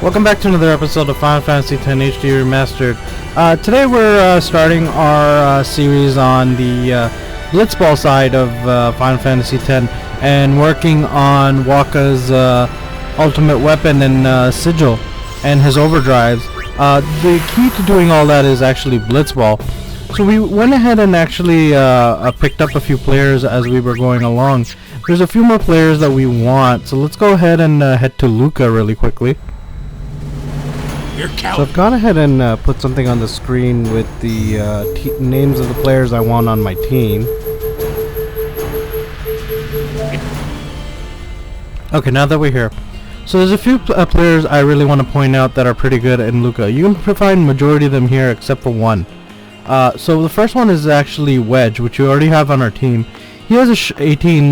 Welcome back to another episode of Final Fantasy X HD Remastered. Today we're starting our series on the blitzball side of Final Fantasy X and working on Wakka's ultimate weapon and sigil and his overdrives. The key to doing all that is actually blitzball. So we went ahead and actually picked up a few players as we were going along. There's a few more players that we want, so let's go ahead and head to Luca really quickly. So I've gone ahead and put something on the screen with the names of the players I want on my team. Okay, now that we're here. So there's a few players I really want to point out that are pretty good in Luca. You can find majority of them here except for one. So the first one is actually Wedge, which you already have on our team. He has a 18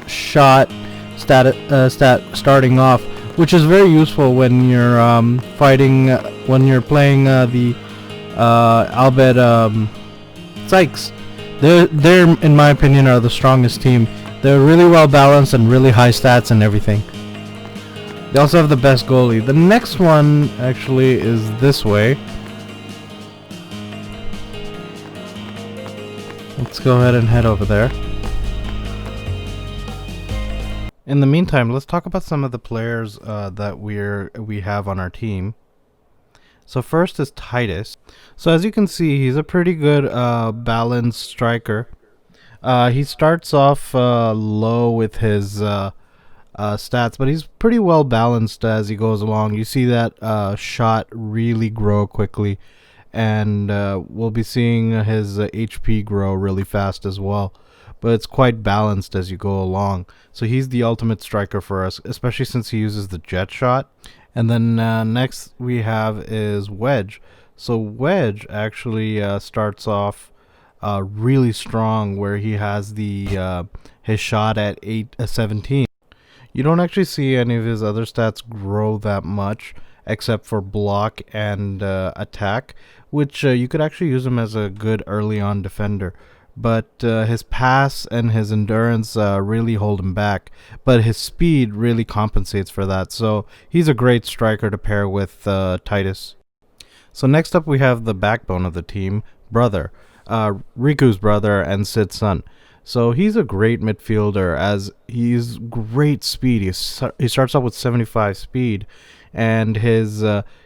shot stat starting off, which is very useful when you're when you're playing the Albed Sykes. They're in my opinion are the strongest team. They're really well balanced and really high stats and everything. They also have the best goalie. The next one actually is this way. Let's go ahead and head over there. In the meantime, let's talk about some of the players that we have on our team. So first is Titus. So as you can see, he's a pretty good balanced striker. He starts off low with his stats, but he's pretty well balanced as he goes along. You see that shot really grow quickly, and we'll be seeing his HP grow really fast as well. But it's quite balanced as you go along. So he's the ultimate striker for us, especially since he uses the jet shot. And then next we have is Wedge. So Wedge actually starts off really strong, where he has the his shot at 17. You don't actually see any of his other stats grow that much, except for block and attack, which you could actually use him as a good early on defender. But his pass and his endurance really hold him back, but his speed really compensates for that. So he's a great striker to pair with Titus. So next up we have the backbone of the team, Brother, Riku's brother and Sid's son. So he's a great midfielder, as he's great speed. He starts out with 75 speed, and his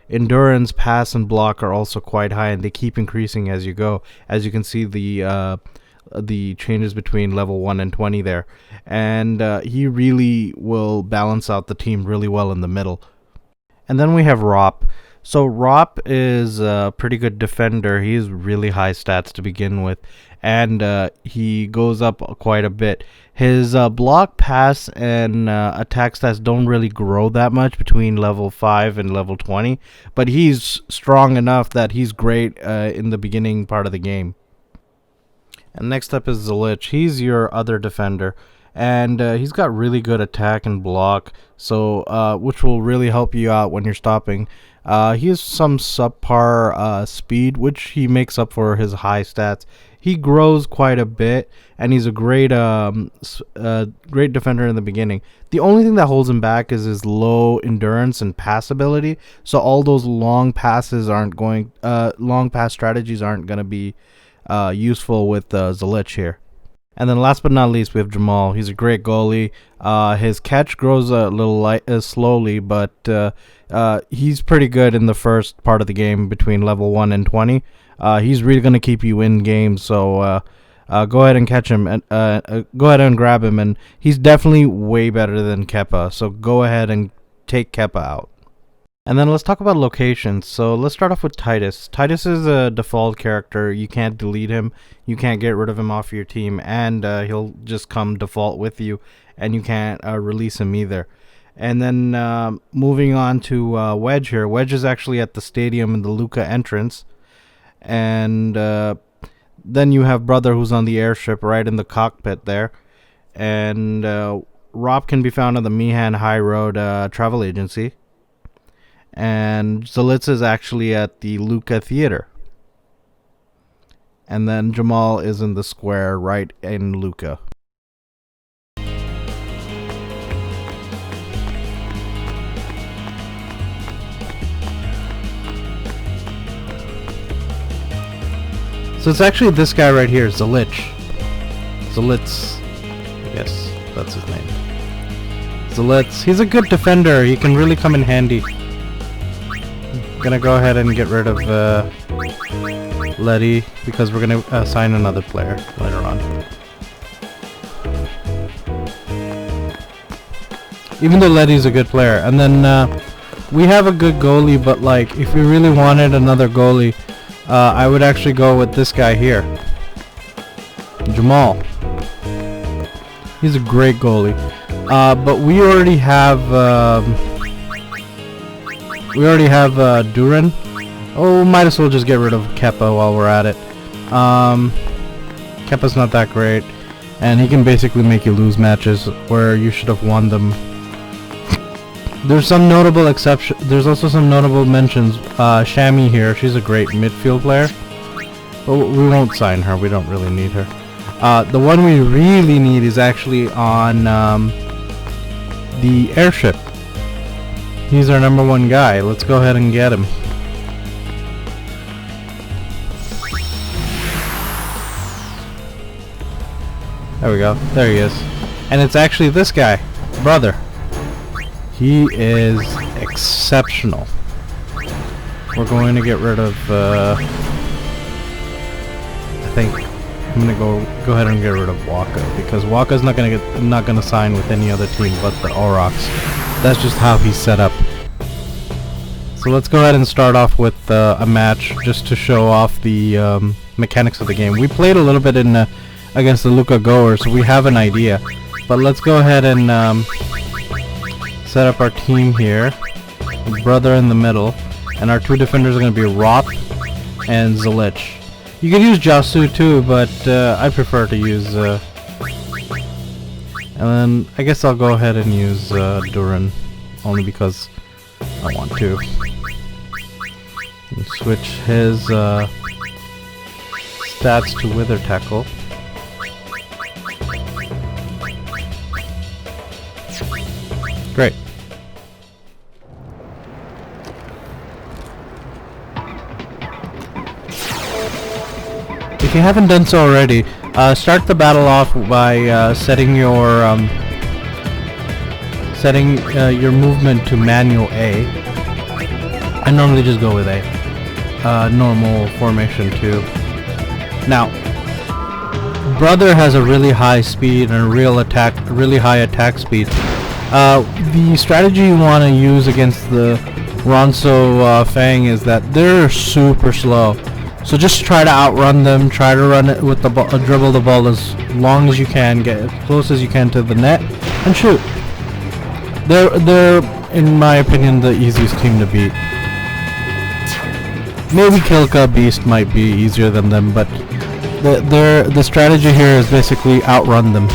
endurance, pass, and block are also quite high, and they keep increasing as you go. As you can see, the changes between level 1 and 20 there, and he really will balance out the team really well in the middle. And then we have Rop. So Rop is a pretty good defender. He has really high stats to begin with, and he goes up quite a bit. His block, pass, and attack stats don't really grow that much between level 5 and level 20, but he's strong enough that he's great in the beginning part of the game. And next up is Zalich. He's your other defender, and he's got really good attack and block, so which will really help you out when you're stopping. He has some subpar speed, which he makes up for his high stats. He grows quite a bit, and he's a great great defender in the beginning. The only thing that holds him back is his low endurance and pass ability. So all those long passes aren't going, long pass strategies aren't going to be useful with Zalich here. And then last but not least, we have Jamal. He's a great goalie. His catch grows a little slowly, but he's pretty good in the first part of the game between level 1 and 20. He's really going to keep you in game, so go ahead and catch him, and go ahead and grab him. And he's definitely way better than Keppa, so go ahead and take Keppa out. And then let's talk about locations. So let's start off with Titus. Titus is a default character. You can't delete him. You can't get rid of him off your team, and he'll just come default with you, and you can't release him either. And then moving on to Wedge here. Wedge is actually at the stadium in the Luca entrance. And then you have Brother, who's on the airship right in the cockpit there. And Rob can be found on the Mihan High Road travel agency. And Zalitz is actually at the Luca Theater. And then Jamal is in the square right in Luca. So it's actually this guy right here, Zalitz. Yes, that's his name. Zalitz. He's a good defender. He can really come in handy. Gonna go ahead and get rid of Letty because we're gonna assign another player later on. Even though Letty's a good player, and then we have a good goalie, but like if we really wanted another goalie, I would actually go with this guy here, Jamal. He's a great goalie, but we already have Duran. Oh, might as well just get rid of Keppa while we're at it. Keppa's not that great, and he can basically make you lose matches where you should have won them. There's some notable exception. There's also some notable mentions. Shami here, she's a great midfield player, but we won't sign her. We don't really need her. The one we really need is actually on the airship. He's our number one guy. Let's go ahead and get him. There we go. There he is. And it's actually this guy, Brother. He is exceptional. We're going to get rid of, I think I'm gonna go ahead and get rid of Wakka, because Wakka's not gonna sign with any other team but the Aurochs. That's just how he's set up. So let's go ahead and start off with a match just to show off the mechanics of the game. We played a little bit in against the Luca Goers, so we have an idea. But let's go ahead and set up our team here. Brother in the middle, and our two defenders are going to be Roth and Zalitz. You can use Jasu too, but I prefer to use and then I guess I'll go ahead and use Duran, only because I want to. And switch his stats to Wither Tackle. Great. If you haven't done so already, start the battle off by setting your movement to manual A. I normally just go with A. Normal formation too. Now, Brother has a really high speed and a really high attack speed. The strategy you want to use against the Ronso Fang is that they're super slow. So just try to outrun them, try to run it with the ball, dribble the ball as long as you can, get as close as you can to the net, and shoot. They're in my opinion the easiest team to beat. Maybe Kilka Beast might be easier than them, but the strategy here is basically outrun them.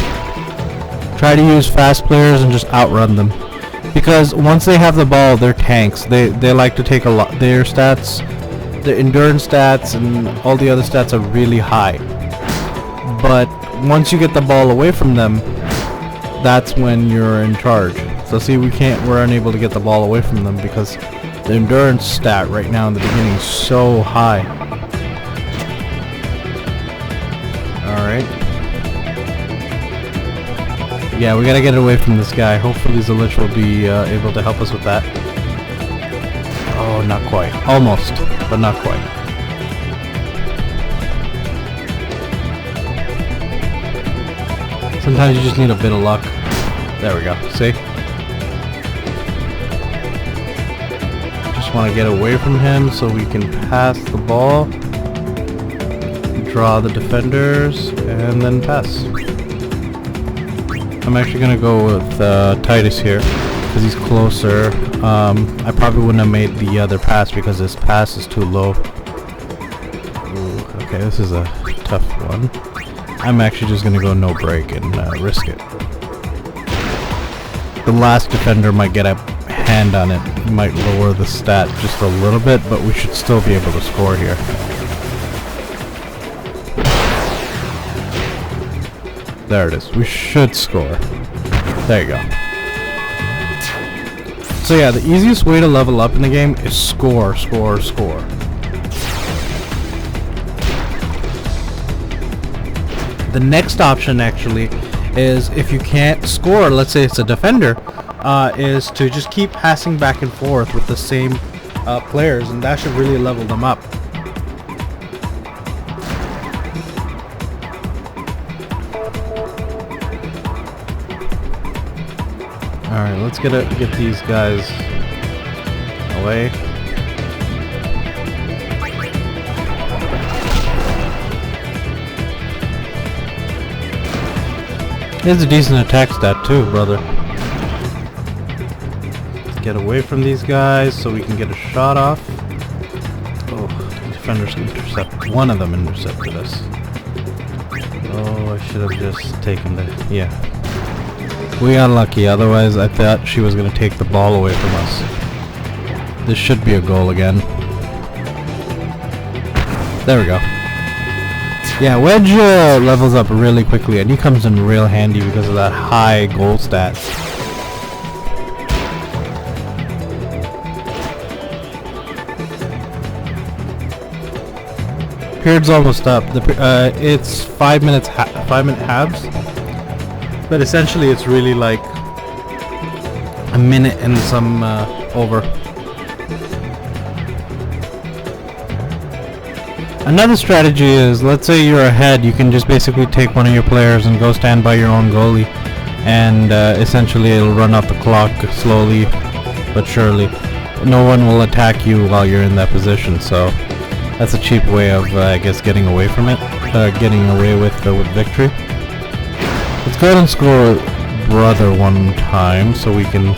Try to use fast players and just outrun them, because once they have the ball, they're tanks. They like to take a lot. Their stats, the endurance stats and all the other stats are really high. But once you get the ball away from them, that's when you're in charge. So see, we're unable to get the ball away from them because the endurance stat right now in the beginning is so high. Alright. Yeah, we gotta get away from this guy. Hopefully Zalitz will be able to help us with that. Oh, not quite. Almost, but not quite. Sometimes you just need a bit of luck. There we go. See? Just want to get away from him so we can pass the ball, draw the defenders, and then pass. I'm actually going to go with Titus here because he's closer. I probably wouldn't have made the other pass because this pass is too low. Ooh, okay, this is a tough one. I'm actually just going to go no break and risk it. The last defender might get a hand on it. It might lower the stat just a little bit, but we should still be able to score here. There it is. We should score. There you go. So yeah, the easiest way to level up in the game is score, score, score. The next option actually is, if you can't score, let's say it's a defender, is to just keep passing back and forth with the same players, and that should really level them up. Alright, let's get these guys away. It's a decent attack stat too, brother. Let's get away from these guys so we can get a shot off. Oh, the defenders intercepted. One of them intercepted us. Oh, I should have just taken the... yeah. We got lucky, otherwise I thought she was going to take the ball away from us. This should be a goal again. There we go. Yeah, Wedge levels up really quickly, and he comes in real handy because of that high goal stat. Period's almost up. It's 5 minutes, 5 minute halves. But essentially it's really like a minute and some over. Another strategy is, let's say you're ahead, you can just basically take one of your players and go stand by your own goalie, and essentially it'll run out the clock slowly but surely. No one will attack you while you're in that position, so that's a cheap way of I guess getting away from it, getting away with victory. Let's go ahead and score brother one time so we can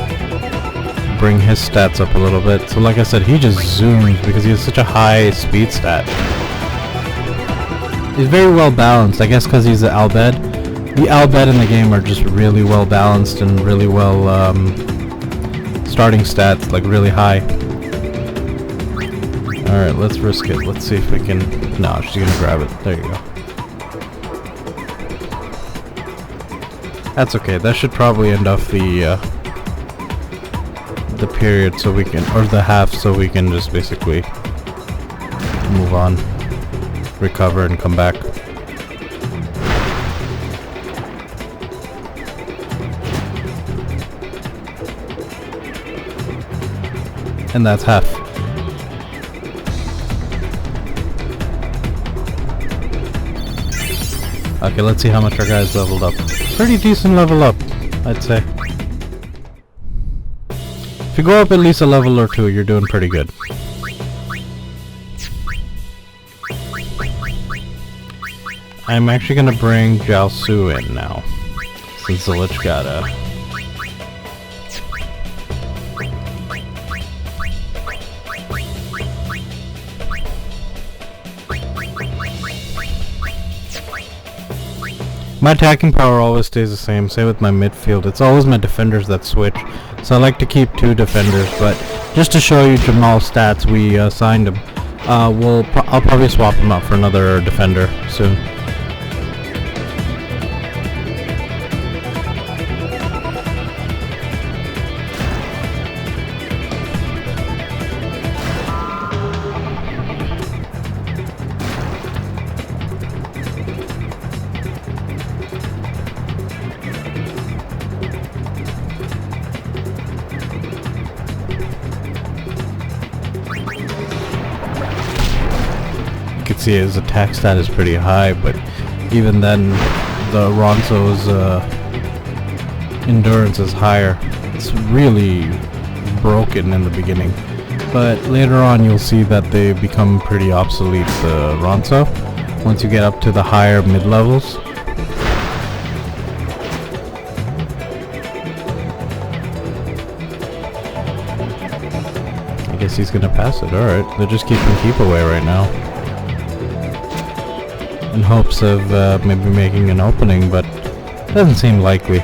bring his stats up a little bit. So like I said, he just zooms because he has such a high speed stat. He's very well balanced, I guess because he's an Albed. The Albed in the game are just really well balanced and really well starting stats, like really high. Alright, let's risk it. Let's see if we can... no, she's gonna grab it. There you go. That's okay. That should probably end off the period so we can, or the half, so we can just basically move on, recover, and come back. And that's half. Okay, let's see how much our guys leveled up. Pretty decent level up, I'd say. If you go up at least a level or two, you're doing pretty good. I'm actually gonna bring Jiaosu in now, since the Lich got a... My attacking power always stays the same, same with my midfield. It's always my defenders that switch, so I like to keep 2 defenders, but just to show you Jamal's stats, we signed him. I'll probably swap him out for another defender soon. You can see his attack stat is pretty high, but even then the Ronso's endurance is higher. It's really broken in the beginning, but later on you'll see that they become pretty obsolete, the Ronso, once you get up to the higher mid-levels. I guess he's gonna pass it. Alright, they're just keeping keep away right now, in hopes of maybe making an opening, but doesn't seem likely.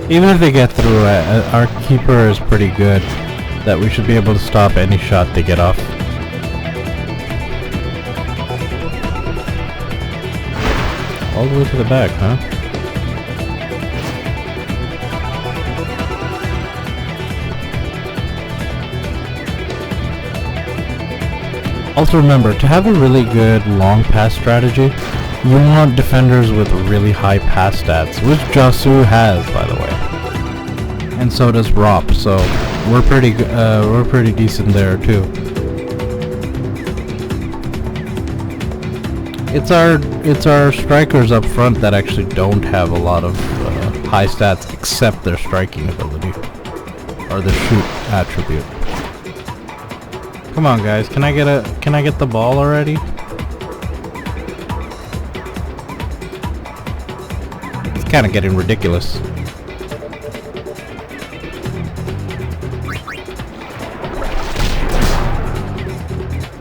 Even if they get through, our keeper is pretty good, that we should be able to stop any shot they get off. All the way to the back, huh? Also remember, to have a really good long pass strategy, You want defenders with really high pass stats, which Jasu has, by the way, and so does Rop. So we're pretty decent there too. It's our strikers up front that actually don't have a lot of high stats except their striking ability or the shoot attribute. Come on, guys, can I get the ball already? It's kind of getting ridiculous.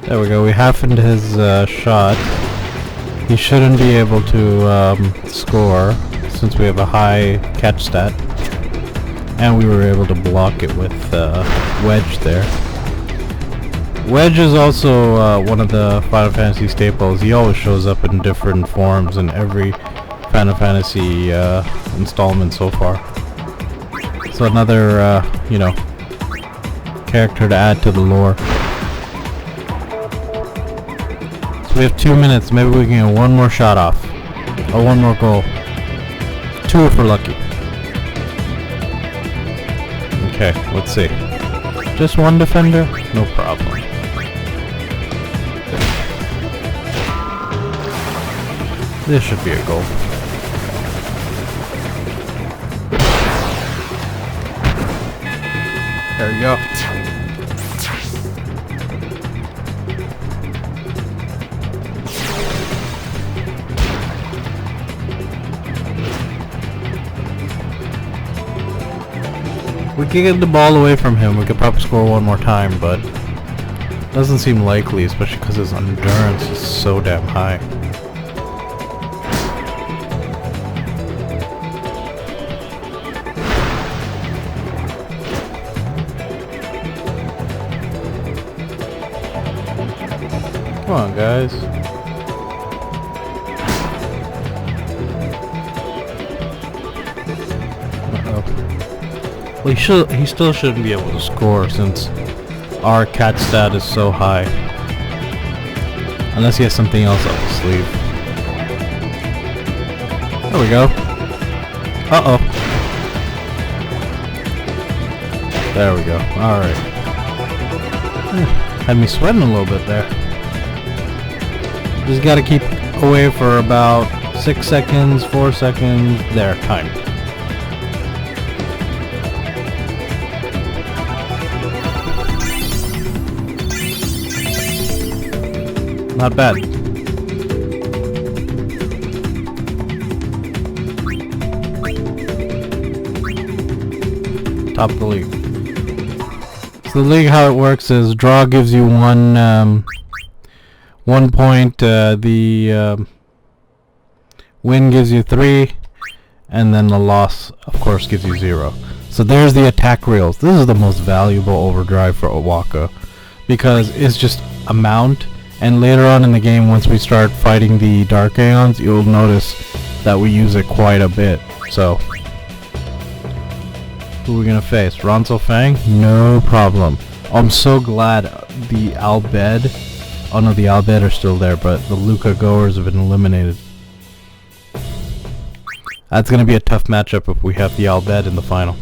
There we go. We halfened his shot. He shouldn't be able to score since we have a high catch stat, and we were able to block it with Wedge there. Wedge is also one of the Final Fantasy staples. He always shows up in different forms in every Final Fantasy installment so far. So another, you know, character to add to the lore. So we have 2 minutes. Maybe we can get one more shot off, or one more goal. 2 if we're lucky. Okay, let's see. Just one defender? No problem. This should be a goal. There we go. We could get the ball away from him. We could probably score one more time, but doesn't seem likely, especially because his endurance is so damn high. Come on, guys. Well, he still shouldn't be able to score since our cat stat is so high. Unless he has something else up his sleeve. There we go. Uh-oh. There we go. Alright. Had me sweating a little bit there. Just gotta keep away for about 6 seconds, 4 seconds. There, time. Not bad. Top of the league. So the league, how it works is draw gives you 1 point, the win gives you 3, and then the loss, of course, gives you 0. So there's the attack reels. This is the most valuable overdrive for Wakka because it's just a mount. And later on in the game, once we start fighting the Dark Aeons, you'll notice that we use it quite a bit. So, who are we gonna face? Ronso Fang? No problem. I'm so glad the Albed... Oh no, the Albed are still there, but the Luca Goers have been eliminated. That's gonna be a tough matchup if we have the Albed in the final.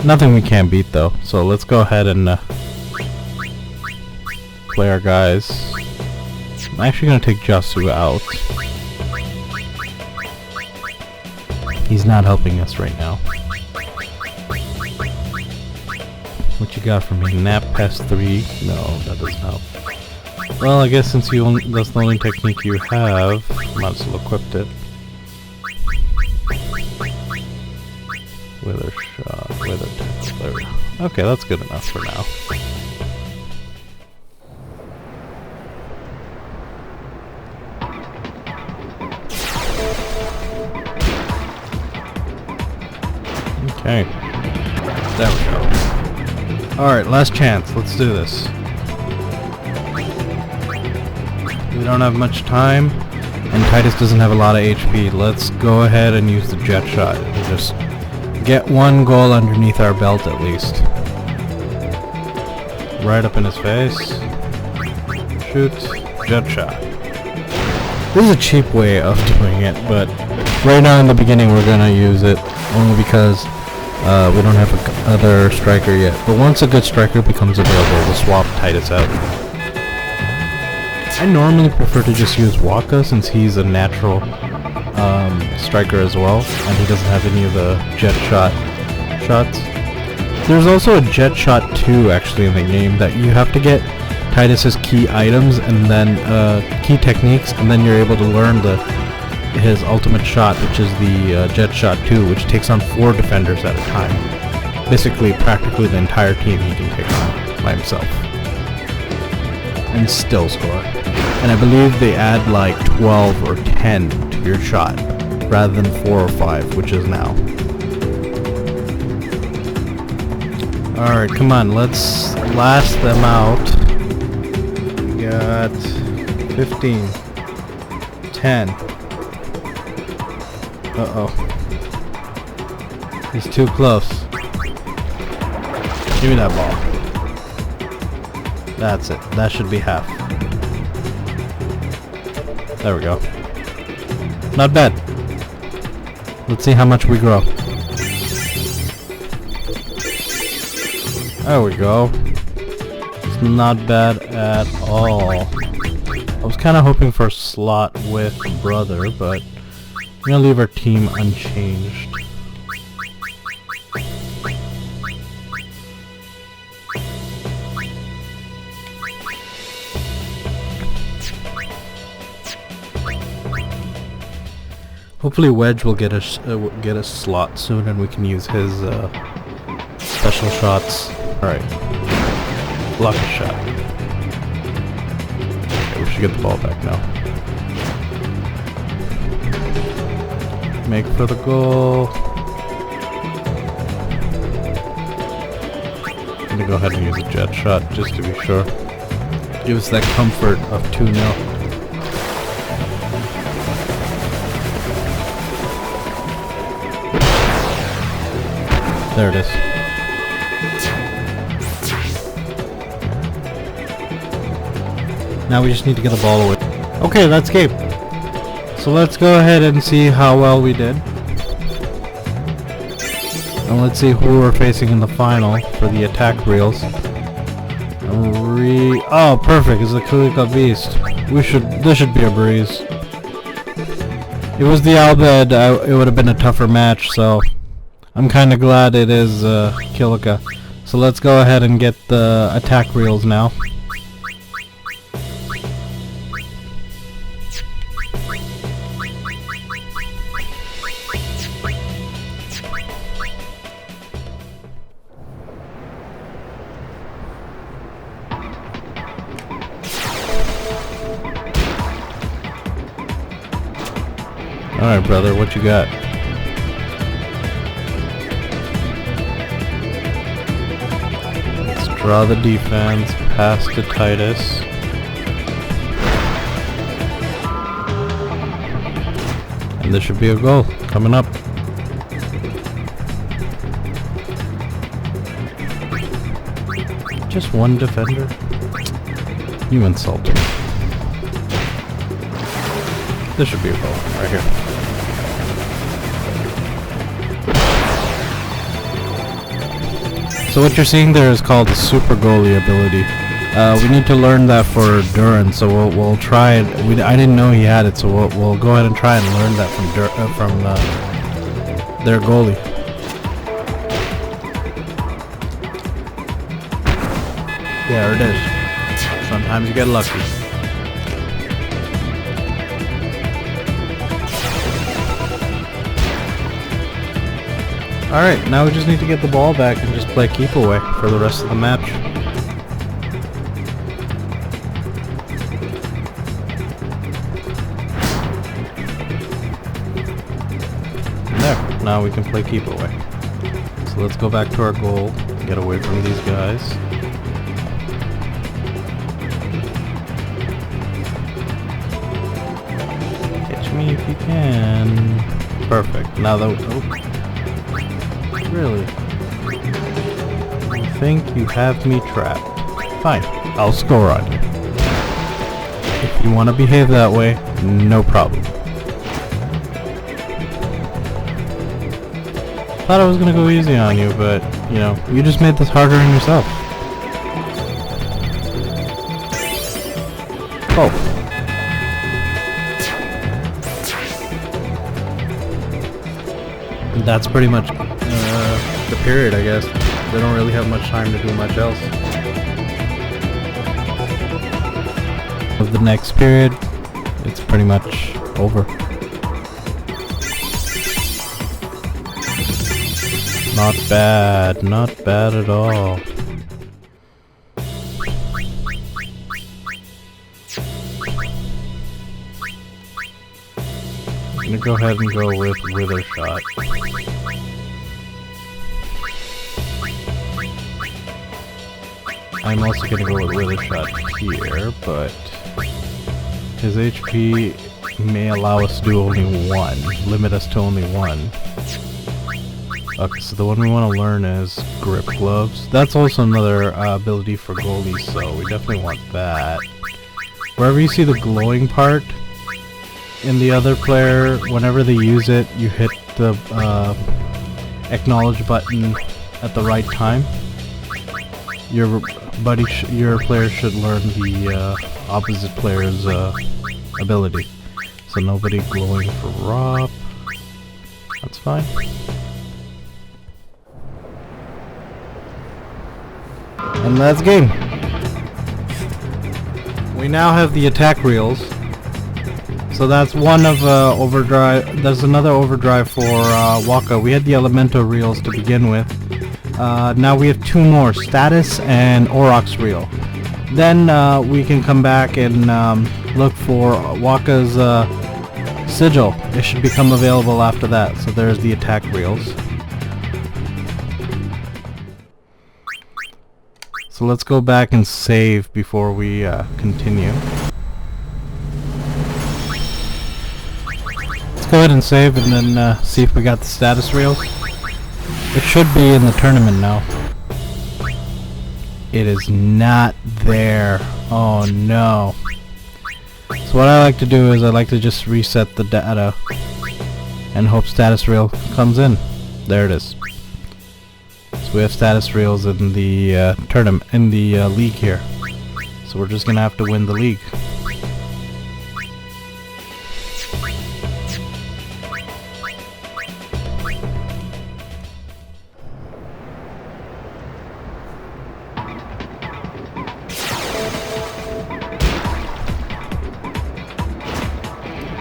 Nothing we can't beat though, so let's go ahead and... play our guys. I'm actually gonna take Jasu out. He's not helping us right now. What you got for me? Nap Pest 3? No, that doesn't help. Well, I guess since that's the only technique you have, might as well equip it. Wither shot, wither tackle. There we go. Okay, that's good enough for now. Okay. There we go. Alright, last chance. Let's do this. We don't have much time, and Titus doesn't have a lot of HP. Let's go ahead and use the jet shot. Just get 1 goal underneath our belt at least. Right up in his face. Shoot. Jet shot. This is a cheap way of doing it, but right now in the beginning we're gonna use it only because we don't have another striker yet. But once a good striker becomes available, we'll swap Titus out. I normally prefer to just use Wakka since he's a natural striker as well, and he doesn't have any of the jet shots. There's also a jet shot 2 actually in the game that you have to get Titus's key items and then key techniques, and then you're able to learn his ultimate shot, which is the jet shot 2, which takes on 4 defenders at a time. Basically, practically the entire team he can take on by himself and still score. And I believe they add like 12 or 10 to your shot rather than 4 or 5, which is now. Alright, come on, let's last them out. We got 15, 10. Uh-oh. He's too close. Give me that ball. That's it. That should be half. There we go. Not bad. Let's see how much we grow. There we go. It's not bad at all. I was kind of hoping for a slot with brother, but I'm gonna leave our team unchanged. Hopefully Wedge will get a slot soon, and we can use his special shots. All right, block a shot. Okay, we should get the ball back now. Make for the goal. I'm gonna go ahead and use a jet shot just to be sure. Give us that comfort of 2-0. There it is. Now we just need to get the ball away. Okay, that's game. So let's go ahead and see how well we did. And let's see who we're facing in the final for the attack reels. Oh, perfect. It's the Kalika Beast. This should be a breeze. It was the Albed. It would have been a tougher match, so I'm kind of glad it is Kalika. So let's go ahead and get the attack reels now. Alright, brother, what you got? Let's draw the defense, pass to Titus. And this should be a goal coming up. Just one defender? You insult me. This should be a goal right here. So what you're seeing there is called the super goalie ability. We need to learn that for Duran, so we'll try it. I didn't know he had it, so we'll go ahead and try and learn that from their goalie. There it is. Sometimes you get lucky. Alright, now we just need to get the ball back and just play keep away for the rest of the match. And there, now we can play keep away. So let's go back to our goal, get away from these guys. Catch me if you can. Perfect. Now that really? I think you have me trapped. Fine, I'll score on you. If you want to behave that way, no problem. Thought I was gonna go easy on you, but, you know, you just made this harder on yourself. Oh. That's pretty much the period, I guess. They don't really have much time to do much else. Of the next period, it's pretty much over. Not bad, not bad at all. I'm gonna go ahead and go with Wither Shot. I'm also gonna go with Wither Shot here, but his HP may allow us to do only one, limit us to only one. Okay, so the one we want to learn is Grip Gloves. That's also another ability for goalies, so we definitely want that. Wherever you see the glowing part in the other player, whenever they use it, you hit the acknowledge button at the right time. Your player should learn the opposite player's ability. So nobody glowing for Rob. That's fine. And that's game. We now have the attack reels. So that's one of overdrive. There's another overdrive for Wakka. We had the Elemento reels to begin with. Now we have two more, status and Aurochs reel. Then we can come back and look for Wakka's sigil. It should become available after that. So there's the attack reels. So let's go back and save before we continue. Let's go ahead and save and then see if we got the status reels. It should be in the tournament now. It is not there. Oh no. So what I like to do is I like to just reset the data and hope status reel comes in. There it is. So we have status reels in the tournament, in the league here. So we're just gonna have to win the league.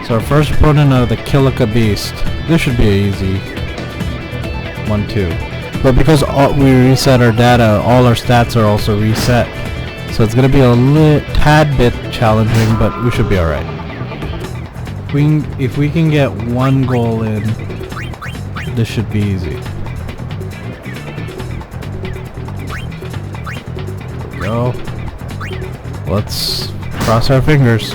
So our first opponent are the Kilika Beast. This should be an easy 1-2. But because we reset our data, all our stats are also reset. So it's going to be a tad bit challenging, but we should be alright. If we can get one goal in, this should be easy. There we go. Let's cross our fingers.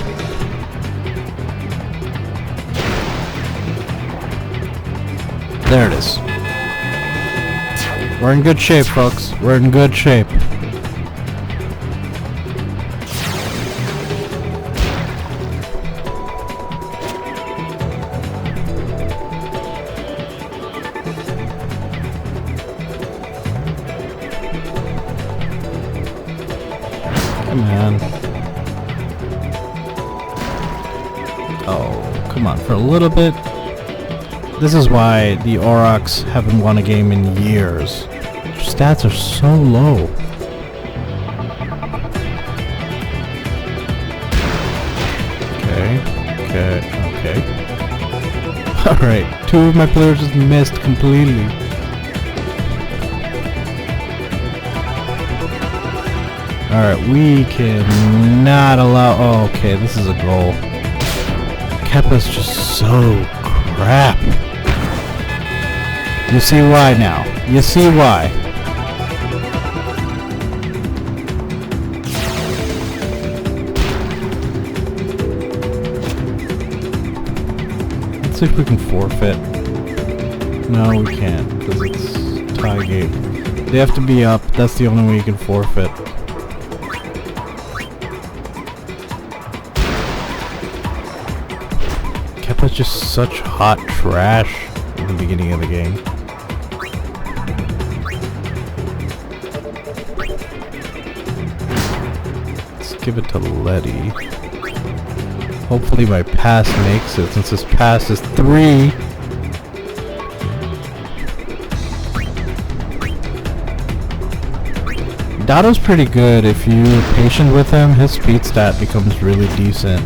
There it is. We're in good shape, folks. We're in good shape. Come on. Oh, come on. For a little bit. This is why the Aurochs haven't won a game in years. Their stats are so low. Okay. Alright, two of my players just missed completely. Alright, we cannot allow... Oh, okay, this is a goal. Keppa's just so crap. You see why now. You see why. Let's see if we can forfeit. No, we can't, because it's tie game. They have to be up. That's the only way you can forfeit. Keppa's just such hot trash in the beginning of the game. Let's give it to Letty. Hopefully my pass makes it, since this pass is 3. Dado's pretty good. If you're patient with him, his speed stat becomes really decent,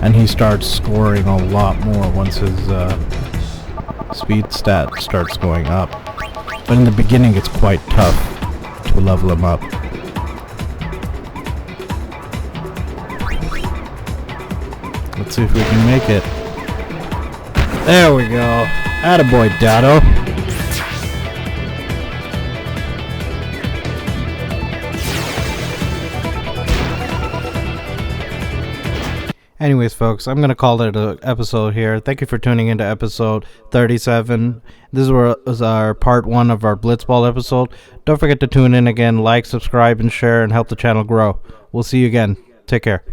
and he starts scoring a lot more once his speed stat starts going up. But in the beginning it's quite tough to level him up. Let's see if we can make it. There we go. Attaboy, Dado. Anyways, folks, I'm going to call it an episode here. Thank you for tuning into episode 37. This was our part 1 of our blitzball episode. Don't forget to tune in again, like, subscribe, and share, and help the channel grow. We'll see you again. Take care.